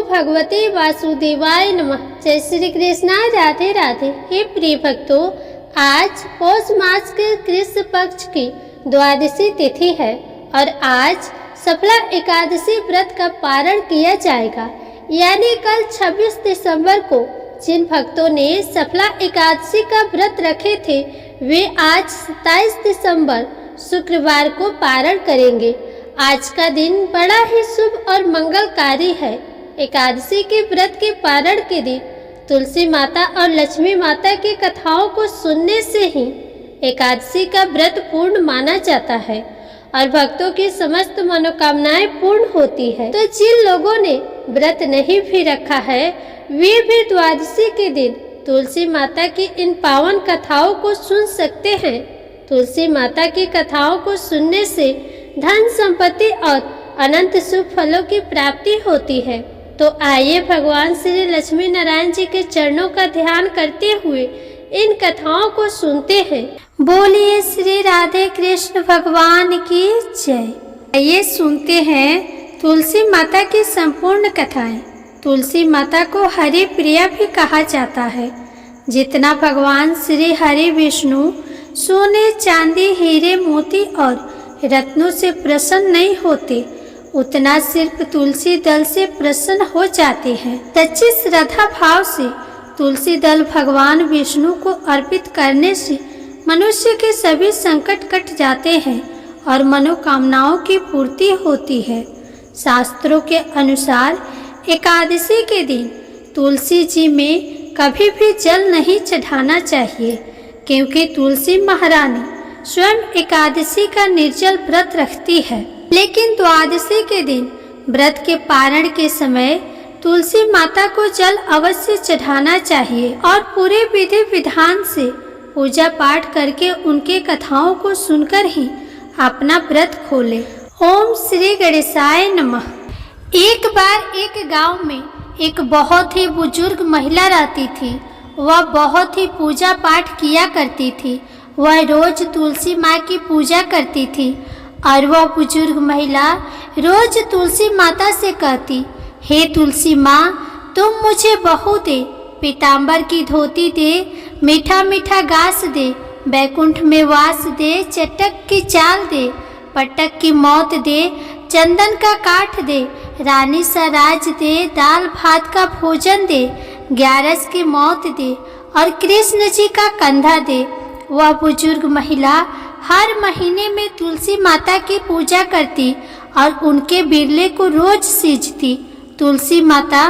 भगवते वासुदेवाय नमः। जय श्री कृष्णा, राधे राधे। हे प्रिय भक्तों, आज पौष मास के कृष्ण पक्ष की द्वादशी तिथि है और आज सफला एकादशी व्रत का पारण किया जाएगा। यानी कल 26 दिसंबर को जिन भक्तों ने सफला एकादशी का व्रत रखे थे वे आज 27 दिसंबर शुक्रवार को पारण करेंगे। आज का दिन बड़ा ही शुभ और मंगलकारी है। एकादशी के व्रत के पारण के दिन तुलसी माता और लक्ष्मी माता की कथाओं को सुनने से ही एकादशी का व्रत पूर्ण माना जाता है और भक्तों की समस्त मनोकामनाएं पूर्ण होती है। तो जिन लोगों ने व्रत नहीं भी रखा है वे भी द्वादशी के दिन तुलसी माता की इन पावन कथाओं को सुन सकते हैं। तुलसी माता की कथाओं को सुनने से धन संपत्ति और अनंत शुभ फलों की प्राप्ति होती है। तो आइए भगवान श्री लक्ष्मी नारायण जी के चरणों का ध्यान करते हुए इन कथाओं को सुनते हैं। बोलिए श्री राधे कृष्ण भगवान की जय। ये सुनते हैं तुलसी माता की संपूर्ण कथाएं। तुलसी माता को हरि प्रिया भी कहा जाता है। जितना भगवान श्री हरि विष्णु सोने चांदी हीरे मोती और रत्नों से प्रसन्न नहीं होते उतना सिर्फ तुलसी दल से प्रसन्न हो जाते हैं। सच्ची श्रद्धा भाव से तुलसी दल भगवान विष्णु को अर्पित करने से मनुष्य के सभी संकट कट जाते हैं और मनोकामनाओं की पूर्ति होती है। शास्त्रों के अनुसार एकादशी के दिन तुलसी जी में कभी भी जल नहीं चढ़ाना चाहिए क्योंकि तुलसी महारानी स्वयं एकादशी का निर्जल व्रत रखती है। लेकिन द्वादशी के दिन व्रत के पारण के समय तुलसी माता को जल अवश्य चढ़ाना चाहिए और पूरे विधि विधान से पूजा पाठ करके उनके कथाओं को सुनकर ही अपना व्रत खोले। ओम श्री गणेशाय नमः। एक बार एक गांव में एक बहुत ही बुजुर्ग महिला रहती थी। वह बहुत ही पूजा पाठ किया करती थी। वह रोज तुलसी माँ की पूजा करती थी और वह बुजुर्ग महिला रोज तुलसी माता से कहती, हे तुलसी माँ, तुम मुझे बहू दे, पीताम्बर की धोती दे, मीठा मीठा घास दे, बैकुंठ में वास दे, चटक की चाल दे, पटक की मौत दे, चंदन का काठ दे, रानी सा राज दे, दाल भात का भोजन दे, ग्यारस की मौत दे और कृष्ण जी का कंधा दे। वह बुजुर्ग महिला हर महीने में तुलसी माता की पूजा करती और उनके बिरले को रोज सींचती। तुलसी माता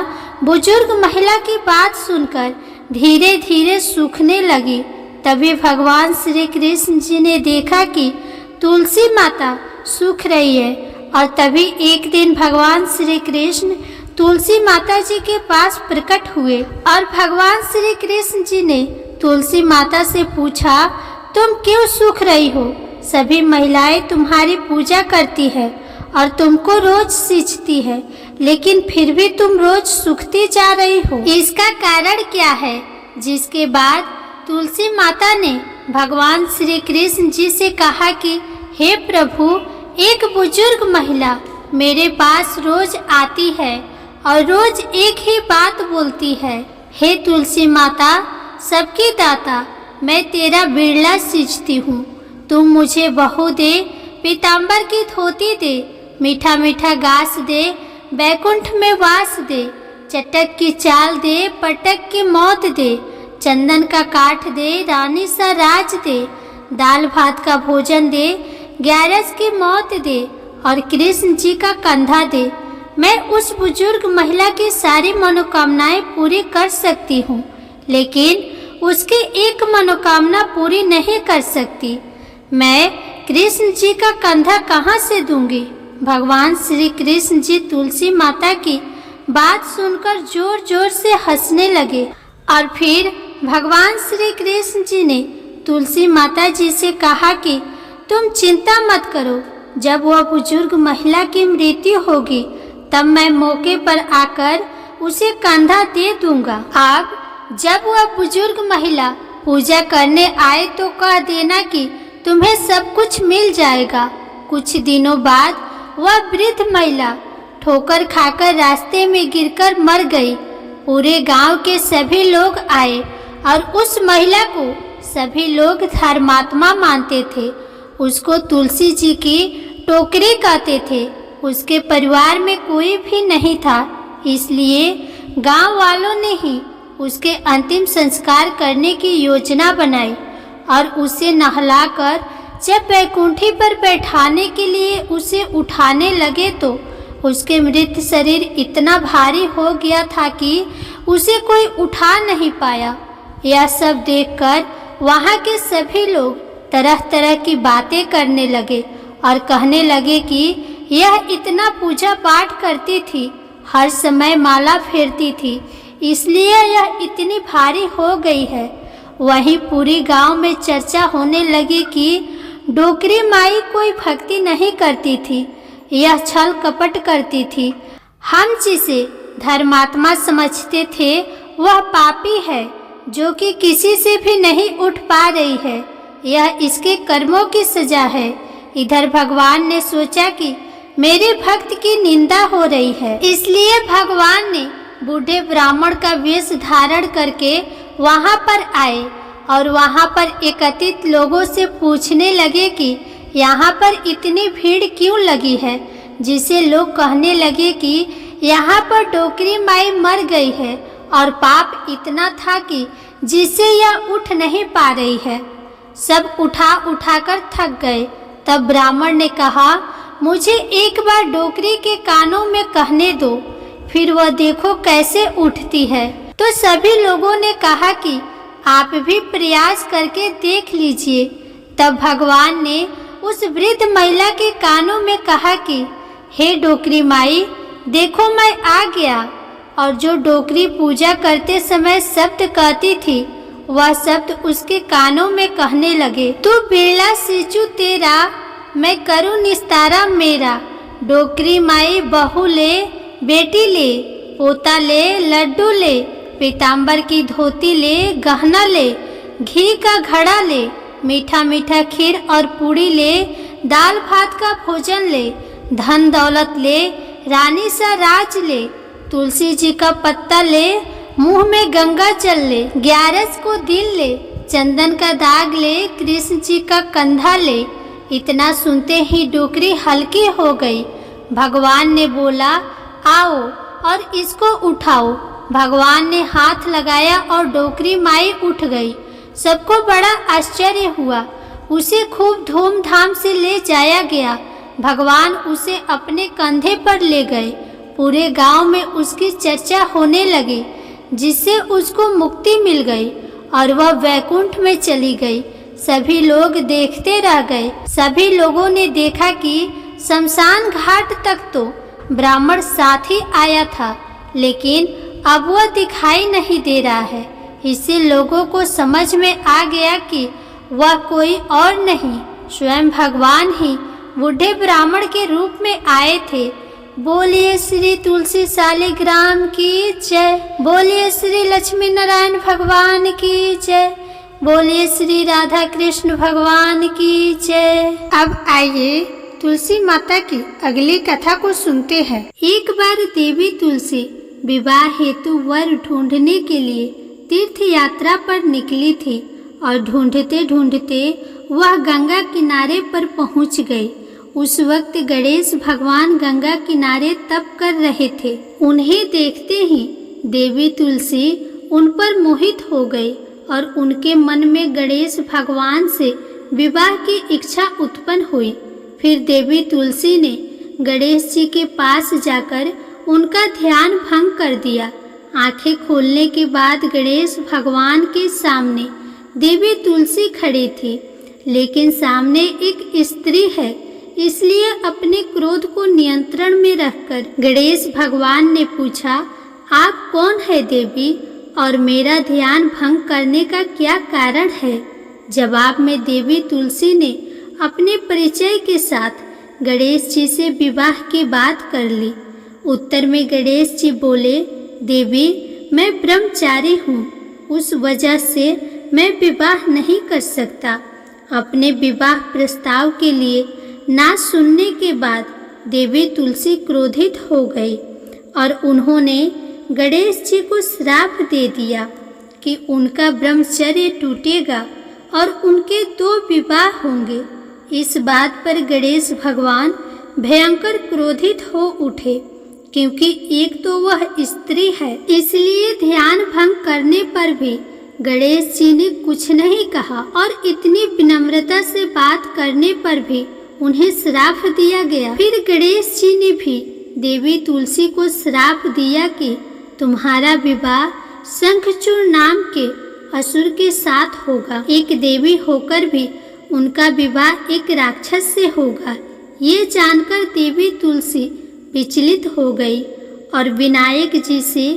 बुजुर्ग महिला की बात सुनकर धीरे धीरे सूखने लगी। तभी भगवान श्री कृष्ण जी ने देखा कि तुलसी माता सूख रही है और तभी एक दिन भगवान श्री कृष्ण तुलसी माता जी के पास प्रकट हुए और भगवान श्री कृष्ण जी ने तुलसी माता से पूछा, तुम क्यों सूख रही हो? सभी महिलाएं तुम्हारी पूजा करती है और तुमको रोज सींचती है, लेकिन फिर भी तुम रोज सूखती जा रही हो। इसका कारण क्या है? जिसके बाद तुलसी माता ने भगवान श्री कृष्ण जी से कहा कि हे प्रभु, एक बुजुर्ग महिला मेरे पास रोज आती है और रोज एक ही बात बोलती है, हे तुलसी माता, सबकी दाता, मैं तेरा बिरला सींचती हूँ, तुम मुझे बहू दे, पीताम्बर की धोती दे, मीठा मीठा घास दे, बैकुंठ में वास दे, चटक की चाल दे, पटक की मौत दे, चंदन का काठ दे, रानी सा राज दे, दाल भात का भोजन दे, ग्यारस की मौत दे और कृष्ण जी का कंधा दे। मैं उस बुजुर्ग महिला की सारी मनोकामनाएं पूरी कर सकती हूँ, लेकिन उसकी एक मनोकामना पूरी नहीं कर सकती। मैं कृष्ण जी का कंधा कहाँ से दूंगी? भगवान श्री कृष्ण जी तुलसी माता की बात सुनकर जोर जोर से हंसने लगे और फिर भगवान श्री कृष्ण जी ने तुलसी माता जी से कहा कि तुम चिंता मत करो, जब वह बुजुर्ग महिला की मृत्यु होगी तब मैं मौके पर आकर उसे कंधा दे दूंगा। अब जब वह बुजुर्ग महिला पूजा करने आए तो कह देना कि तुम्हें सब कुछ मिल जाएगा। कुछ दिनों बाद वह वृद्ध महिला ठोकर खाकर रास्ते में गिरकर मर गई। पूरे गांव के सभी लोग आए और उस महिला को सभी लोग धर्मात्मा मानते थे। उसको तुलसी जी की टोकरी कहते थे। उसके परिवार में कोई भी नहीं था, इसलिए गांव वालों ने ही उसके अंतिम संस्कार करने की योजना बनाई और उसे नहलाकर जब वैकुंठी पर बैठाने के लिए उसे उठाने लगे तो उसके मृत शरीर इतना भारी हो गया था कि उसे कोई उठा नहीं पाया। यह सब देखकर वहाँ के सभी लोग तरह तरह की बातें करने लगे और कहने लगे कि यह इतना पूजा पाठ करती थी, हर समय माला फेरती थी, इसलिए यह इतनी भारी हो गई है। वहीं पूरी गांव में चर्चा होने लगी कि डोकरी माई कोई भक्ति नहीं करती थी, यह छल कपट करती थी। हम जिसे धर्मात्मा समझते थे वह पापी है, जो कि किसी से भी नहीं उठ पा रही है। यह इसके कर्मों की सजा है। इधर भगवान ने सोचा कि मेरे भक्त की निंदा हो रही है, इसलिए भगवान ने बूढ़े ब्राह्मण का वेश धारण करके वहां पर आए और वहां पर एकत्रित लोगों से पूछने लगे कि यहाँ पर इतनी भीड़ क्यों लगी है, जिसे लोग कहने लगे कि यहाँ पर डोकरी माई मर गई है और पाप इतना था कि जिससे यह उठ नहीं पा रही है। सब उठा उठाकर थक गए। तब ब्राह्मण ने कहा, मुझे एक बार डोकरी के कानों में कहने दो, फिर वह देखो कैसे उठती है। तो सभी लोगों ने कहा कि आप भी प्रयास करके देख लीजिए। तब भगवान ने उस वृद्ध महिला के कानों में कहा कि हे डोकरी माई, देखो मैं आ गया। और जो डोकरी पूजा करते समय शब्द कहती थी वह शब्द उसके कानों में कहने लगे, तू बिरला सिचू तेरा, मैं करूँ निस्तारा मेरा। डोकरी माई बहू ले, बेटी ले, पोता ले, लड्डू ले, पीताम्बर की धोती ले, गहना ले, घी का घड़ा ले, मीठा मीठा खीर और पूड़ी ले, दाल भात का भोजन ले, धन दौलत ले, रानी सा राज ले, तुलसी जी का पत्ता ले, मुंह में गंगा जल ले, 11 को दिल ले, चंदन का दाग ले, कृष्ण जी का कंधा ले। इतना सुनते ही डोकरी हल्की हो गई। भगवान ने बोला, आओ और इसको उठाओ। भगवान ने हाथ लगाया और डोकरी माई उठ गई। सबको बड़ा आश्चर्य हुआ। उसे खूब धूमधाम से ले जाया गया। भगवान उसे अपने कंधे पर ले गए। पूरे गांव में उसकी चर्चा होने लगी, जिससे उसको मुक्ति मिल गई और वह वैकुंठ में चली गई। सभी लोग देखते रह गए। सभी लोगों ने देखा कि शमशान घाट तक तो ब्राह्मण साथ ही आया था, लेकिन अब वह दिखाई नहीं दे रहा है। इससे लोगों को समझ में आ गया कि वह कोई और नहीं, स्वयं भगवान ही बूढ़े ब्राह्मण के रूप में आए थे। बोलिए श्री तुलसी शालिग्राम की जय। बोलिए श्री लक्ष्मी नारायण भगवान की जय। बोलिए श्री राधा कृष्ण भगवान की जय। अब आइए तुलसी माता की अगली कथा को सुनते हैं। एक बार देवी तुलसी विवाह हेतु वर ढूंढने के लिए तीर्थ यात्रा पर निकली थी और ढूंढते ढूंढते वह गंगा किनारे पर पहुंच गई। उस वक्त गणेश भगवान गंगा किनारे तप कर रहे थे। उन्हें देखते ही देवी तुलसी उन पर मोहित हो गई और उनके मन में गणेश भगवान से विवाह की इच्छा उत्पन्न हुई। फिर देवी तुलसी ने गणेश जी के पास जाकर उनका ध्यान भंग कर दिया। आंखें खोलने के बाद गणेश भगवान के सामने देवी तुलसी खड़ी थी, लेकिन सामने एक स्त्री है, इसलिए अपने क्रोध को नियंत्रण में रखकर गणेश भगवान ने पूछा, आप कौन है देवी और मेरा ध्यान भंग करने का क्या कारण है? जवाब में देवी तुलसी ने अपने परिचय के साथ गणेश जी से विवाह की बात कर ली। उत्तर में गणेश जी बोले, देवी मैं ब्रह्मचारी हूँ, उस वजह से मैं विवाह नहीं कर सकता। अपने विवाह प्रस्ताव के लिए ना सुनने के बाद देवी तुलसी क्रोधित हो गई और उन्होंने गणेश जी को श्राप दे दिया कि उनका ब्रह्मचर्य टूटेगा और उनके 2 विवाह होंगे। इस बात पर गणेश भगवान भयंकर क्रोधित हो उठे, क्योंकि एक तो वह स्त्री है, इसलिए ध्यान भंग करने पर भी गणेश जी ने कुछ नहीं कहा और इतनी विनम्रता से बात करने पर भी उन्हें श्राप दिया गया। फिर गणेश जी ने भी देवी तुलसी को श्राप दिया कि तुम्हारा विवाह शंखचूड़ नाम के असुर के साथ होगा। एक देवी होकर भी उनका विवाह एक राक्षस से होगा। ये जानकर देवी तुलसी विचलित हो गई और विनायक जी से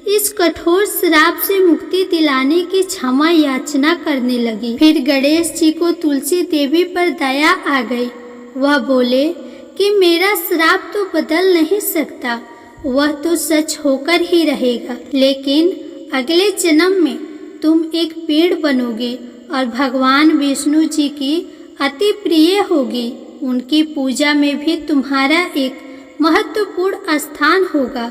इस कठोर श्राप से मुक्ति दिलाने की क्षमा याचना करने लगी। फिर गणेश जी को तुलसी देवी पर दया आ गई। वह बोले कि मेरा श्राप तो बदल नहीं सकता, वह तो सच होकर ही रहेगा, लेकिन अगले जन्म में तुम एक पेड़ बनोगे और भगवान विष्णु जी की अति प्रिय होगी। उनकी पूजा में भी तुम्हारा एक महत्वपूर्ण स्थान होगा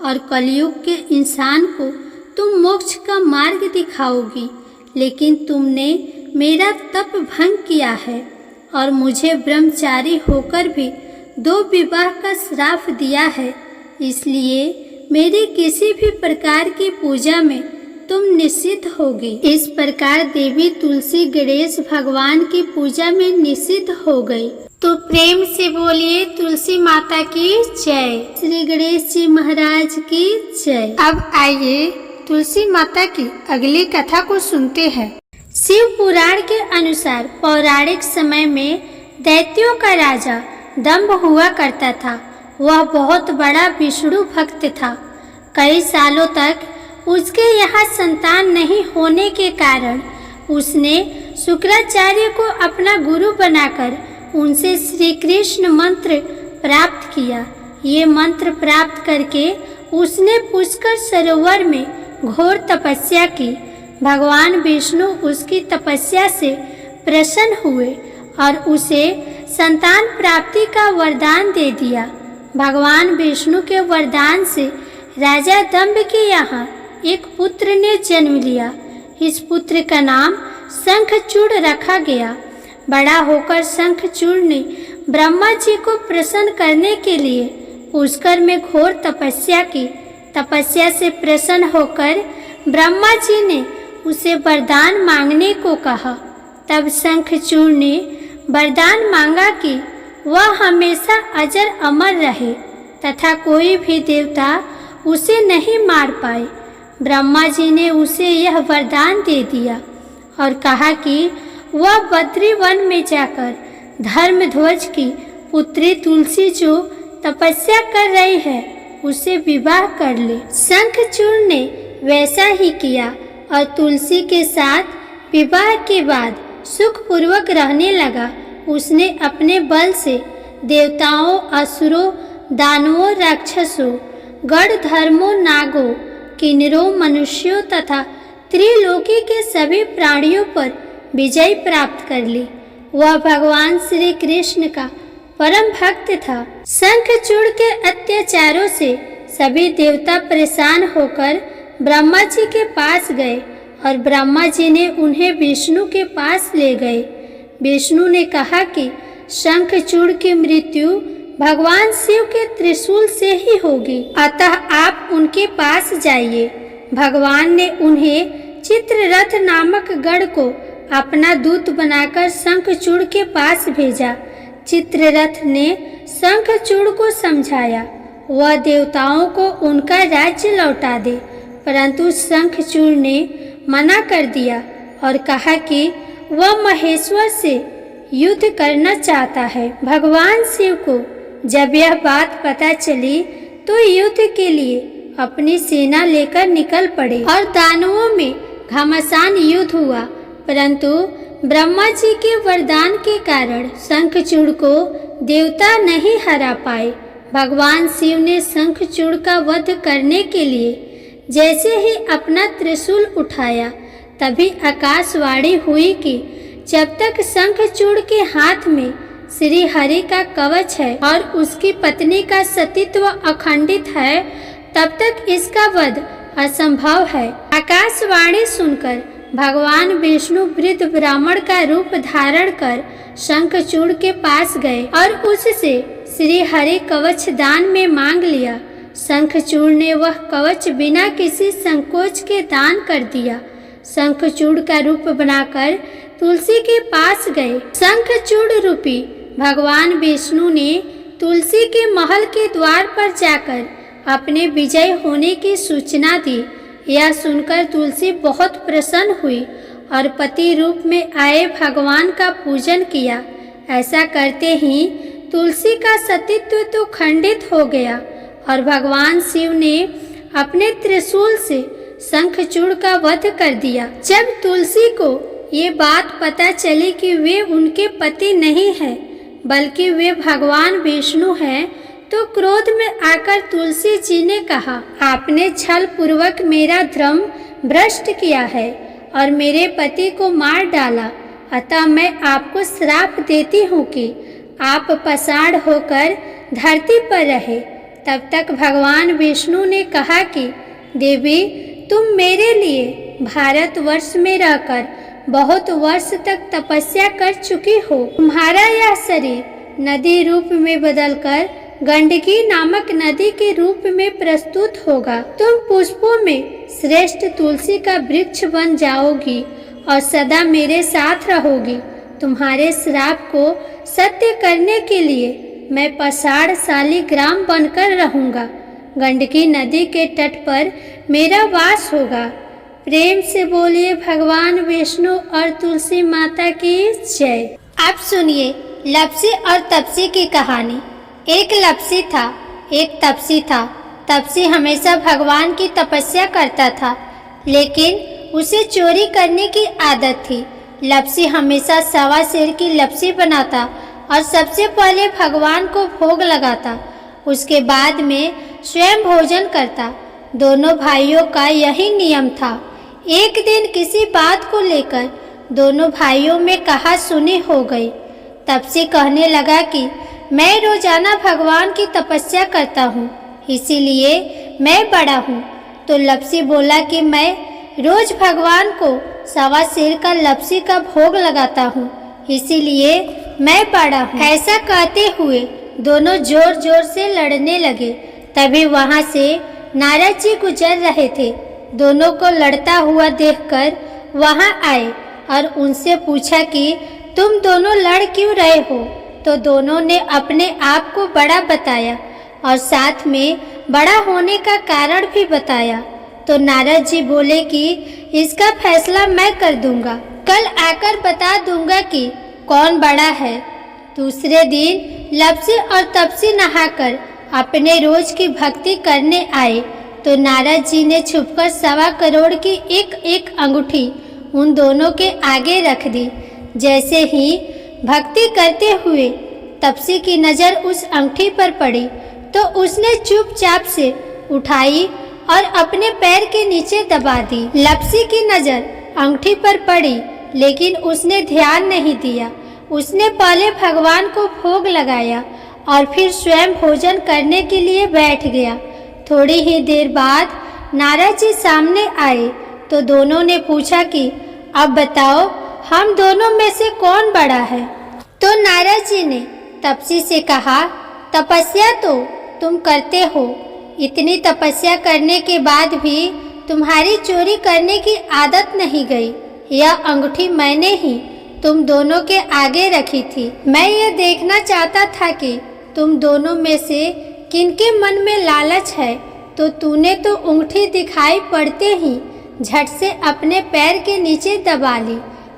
और कलयुग के इंसान को तुम मोक्ष का मार्ग दिखाओगी। लेकिन तुमने मेरा तप भंग किया है और मुझे ब्रह्मचारी होकर भी 2 विवाह का श्राप दिया है, इसलिए मेरी किसी भी प्रकार की पूजा में तुम निषिद्ध होगी। इस प्रकार देवी तुलसी गणेश भगवान की पूजा में निषिद्ध हो गई। तो प्रेम से बोलिए तुलसी माता की जय, श्री गणेश जी महाराज की जय। अब आइए तुलसी माता की अगली कथा को सुनते हैं। शिव पुराण के अनुसार पौराणिक समय में दैत्यों का राजा दंभ हुआ करता था। वह बहुत बड़ा विष्णु भक्त था। कई सालों तक उसके यहाँ संतान नहीं होने के कारण उसने शुक्राचार्य को अपना गुरु बनाकर उनसे श्री कृष्ण मंत्र प्राप्त किया। ये मंत्र प्राप्त करके उसने पुष्कर सरोवर में घोर तपस्या की। भगवान विष्णु उसकी तपस्या से प्रसन्न हुए और उसे संतान प्राप्ति का वरदान दे दिया। भगवान विष्णु के वरदान से राजा दंभ के यहाँ एक पुत्र ने जन्म लिया। इस पुत्र का नाम शंखचूड़ रखा गया। बड़ा होकर शंखचूड़ ने ब्रह्मा जी को प्रसन्न करने के लिए पुष्कर में घोर तपस्या की। तपस्या से प्रसन्न होकर ब्रह्मा जी ने उसे वरदान मांगने को कहा। तब शंखचूड़ ने वरदान मांगा कि वह हमेशा अजर अमर रहे तथा कोई भी देवता उसे नहीं मार पाए। ब्रह्मा जी ने उसे यह वरदान दे दिया और कहा कि वह बद्री वन में जाकर धर्मध्वज की पुत्री तुलसी जो तपस्या कर रही है उसे विवाह कर ले। शंखचूड़ ने वैसा ही किया और तुलसी के साथ विवाह के बाद सुखपूर्वक रहने लगा। उसने अपने बल से देवताओं, असुरों, दानवों, राक्षसों, गढ़ धर्मों, नागों, किन्नरों, मनुष्यों तथा त्रिलोकी के सभी प्राणियों पर विजय प्राप्त कर ली। वह भगवान श्री कृष्ण का परम भक्त था। शंखचूड़ के अत्याचारों से सभी देवता परेशान होकर ब्रह्मा जी के पास गए और ब्रह्मा जी ने उन्हें विष्णु के पास ले गए। विष्णु ने कहा कि शंखचूड़ की मृत्यु भगवान शिव के त्रिशूल से ही होगी, अतः आप उनके पास जाइए। भगवान ने उन्हें चित्ररथ नामक गढ़ को अपना दूत बनाकर शंखचूड़ के पास भेजा। चित्ररथ ने शंखचूड़ को समझाया वह देवताओं को उनका राज्य लौटा दे, परंतु शंखचूड़ ने मना कर दिया और कहा कि वह महेश्वर से युद्ध करना चाहता है। भगवान शिव को जब यह बात पता चली तो युद्ध के लिए अपनी सेना लेकर निकल पड़े और दानवों में घमासान युद्ध हुआ, परंतु ब्रह्मा जी के वरदान के कारण शंखचूड़ को देवता नहीं हरा पाए। भगवान शिव ने शंखचूड़ का वध करने के लिए जैसे ही अपना त्रिशूल उठाया तभी आकाशवाणी हुई कि जब तक शंखचूड़ के हाथ में श्री हरि का कवच है और उसकी पत्नी का सतीत्व अखंडित है, तब तक इसका वध असंभव है। आकाशवाणी सुनकर भगवान विष्णु वृद्ध ब्राह्मण का रूप धारण कर शंखचूड़ के पास गए और उससे श्री हरि कवच दान में मांग लिया। शंखचूड़ ने वह कवच बिना किसी संकोच के दान कर दिया। शंखचूड़ का रूप बनाकर तुलसी के पास गए। शंखचूड़ रूपी भगवान विष्णु ने तुलसी के महल के द्वार पर जाकर अपने विजय होने की सूचना दी। यह सुनकर तुलसी बहुत प्रसन्न हुई और पति रूप में आए भगवान का पूजन किया। ऐसा करते ही तुलसी का सतीत्व तो खंडित हो गया और भगवान शिव ने अपने त्रिशूल से शंखचूड़ का वध कर दिया। जब तुलसी को ये बात पता चली कि वे उनके पति नहीं हैं बल्कि वे भगवान विष्णु हैं, तो क्रोध में आकर तुलसी जी ने कहा, आपने छल पूर्वक मेरा धर्म भ्रष्ट किया है और मेरे पति को मार डाला, अतः मैं आपको श्राप देती हूँ कि आप पाषाण होकर धरती पर रहे। तब तक भगवान विष्णु ने कहा कि देवी, तुम मेरे लिए भारतवर्ष में रहकर बहुत वर्ष तक तपस्या कर चुकी हो। तुम्हारा यह शरीर नदी रूप में बदलकर गंडकी नामक नदी के रूप में प्रस्तुत होगा। तुम पुष्पों में श्रेष्ठ तुलसी का वृक्ष बन जाओगी और सदा मेरे साथ रहोगी। तुम्हारे श्राप को सत्य करने के लिए मैं पाषाण शालिग्राम बनकर रहूंगा। गंडकी नदी के तट पर मेरा वास होगा। प्रेम से बोलिए भगवान विष्णु और तुलसी माता की जय। आप सुनिए लप्सी और तपसी की कहानी। एक लप्सी था, एक तपसी था। तपसी हमेशा भगवान की तपस्या करता था, लेकिन उसे चोरी करने की आदत थी। लप्सी हमेशा सवा सेर की लप्सी बनाता और सबसे पहले भगवान को भोग लगाता, उसके बाद में स्वयं भोजन करता। दोनों भाइयों का यही नियम था। एक दिन किसी बात को लेकर दोनों भाइयों में कहा सुनी हो गई। तपसी कहने लगा कि मैं रोजाना भगवान की तपस्या करता हूँ, इसीलिए मैं बड़ा हूँ। तो लप्सी बोला कि मैं रोज भगवान को सवा सेर का लप्सी का भोग लगाता हूँ, इसीलिए मैं बड़ा हूँ। ऐसा कहते हुए दोनों जोर जोर से लड़ने लगे। तभी वहाँ से नारद जी गुजर रहे थे। दोनों को लड़ता हुआ देखकर वहाँ आए और उनसे पूछा कि तुम दोनों लड़ क्यों रहे हो। तो दोनों ने अपने आप को बड़ा बताया और साथ में बड़ा होने का कारण भी बताया। तो नारद जी बोले कि इसका फैसला मैं कर दूंगा, कल आकर बता दूंगा कि कौन बड़ा है। दूसरे दिन लप्सी और तपसी नहाकर अपने रोज की भक्ति करने आए। तो नारद जी ने छुपकर 1.25 करोड़ की एक एक अंगूठी उन दोनों के आगे रख दी। जैसे ही भक्ति करते हुए तपसी की नज़र उस अंगूठी पर पड़ी तो उसने चुपचाप से उठाई और अपने पैर के नीचे दबा दी। लप्सी की नज़र अंगूठी पर पड़ी, लेकिन उसने ध्यान नहीं दिया। उसने पहले भगवान को भोग लगाया और फिर स्वयं भोजन करने के लिए बैठ गया। थोड़ी ही देर बाद नारद जी सामने आए तो दोनों ने पूछा कि अब बताओ हम दोनों में से कौन बड़ा है। तो नारद जी ने तपसी से कहा, तपस्या तो तुम करते हो, इतनी तपस्या करने के बाद भी तुम्हारी चोरी करने की आदत नहीं गई। यह अंगूठी मैंने ही तुम दोनों के आगे रखी थी। मैं ये देखना चाहता था कि तुम दोनों में से किनके मन में लालच है। तो तूने तो अंगूठी दिखाई पड़ते ही झट से अपने पैर के नीचे दबा ली।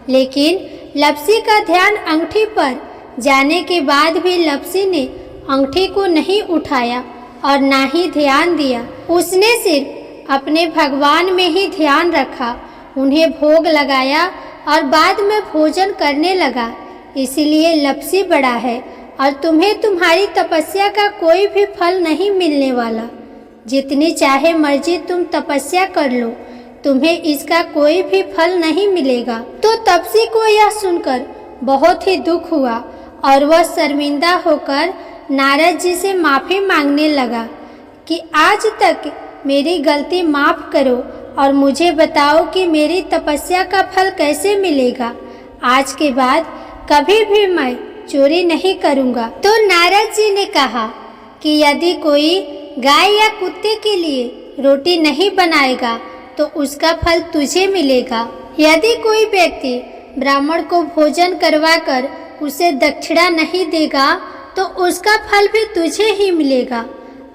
लेकिन लप्सी का ध्यान अंगूठी पर जाने के बाद भी लप्सी ने अंगूठी को नहीं उठाया और ना ही ध्यान दिया। उसने सिर्फ अपने भगवान में ही ध्यान रखा, उन्हें भोग लगाया और बाद में भोजन करने लगा। इसीलिए लप्सी बड़ा है और तुम्हें तुम्हारी तपस्या का कोई भी फल नहीं मिलने वाला। जितनी चाहे मर्जी तुम तपस्या कर लो, तुम्हें इसका कोई भी फल नहीं मिलेगा। तो तपसी को यह सुनकर बहुत ही दुख हुआ और वह शर्मिंदा होकर नारद जी से माफ़ी मांगने लगा कि आज तक मेरी गलती माफ़ करो और मुझे बताओ कि मेरी तपस्या का फल कैसे मिलेगा। आज के बाद कभी भी मैं चोरी नहीं करूँगा। तो नारद जी ने कहा कि यदि कोई गाय या कुत्ते के लिए रोटी नहीं बनाएगा तो उसका फल तुझे मिलेगा। यदि कोई व्यक्ति ब्राह्मण को भोजन करवाकर उसे दक्षिणा नहीं देगा तो उसका फल भी तुझे ही मिलेगा।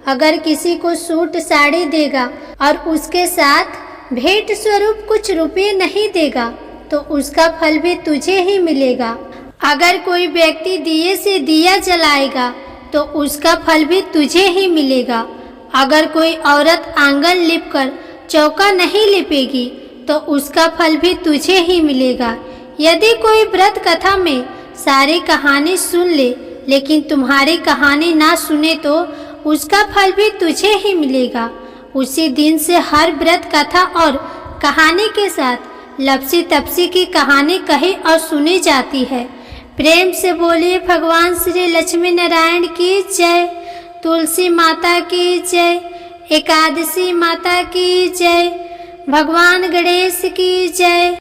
अगर किसी को सूट साड़ी देगा और उसके साथ भेंट स्वरूप कुछ रुपये नहीं देगा तो उसका फल भी तुझे ही मिलेगा। अगर कोई व्यक्ति दिए से दिया जलाएगा तो उसका फल भी तुझे ही मिलेगा। अगर कोई औरत आंगन लिपकर चौका नहीं लिपेगी तो उसका फल भी तुझे ही मिलेगा। यदि कोई व्रत कथा में सारी कहानी सुन ले लेकिन तुम्हारी कहानी ना सुने तो उसका फल भी तुझे ही मिलेगा। उसी दिन से हर व्रत कथा और कहानी के साथ लपसी तपसी की कहानी कही और सुनी जाती है। प्रेम से बोलिए भगवान श्री लक्ष्मी नारायण की जय, तुलसी माता की जय, एकादशी माता की जय, भगवान गणेश की जय।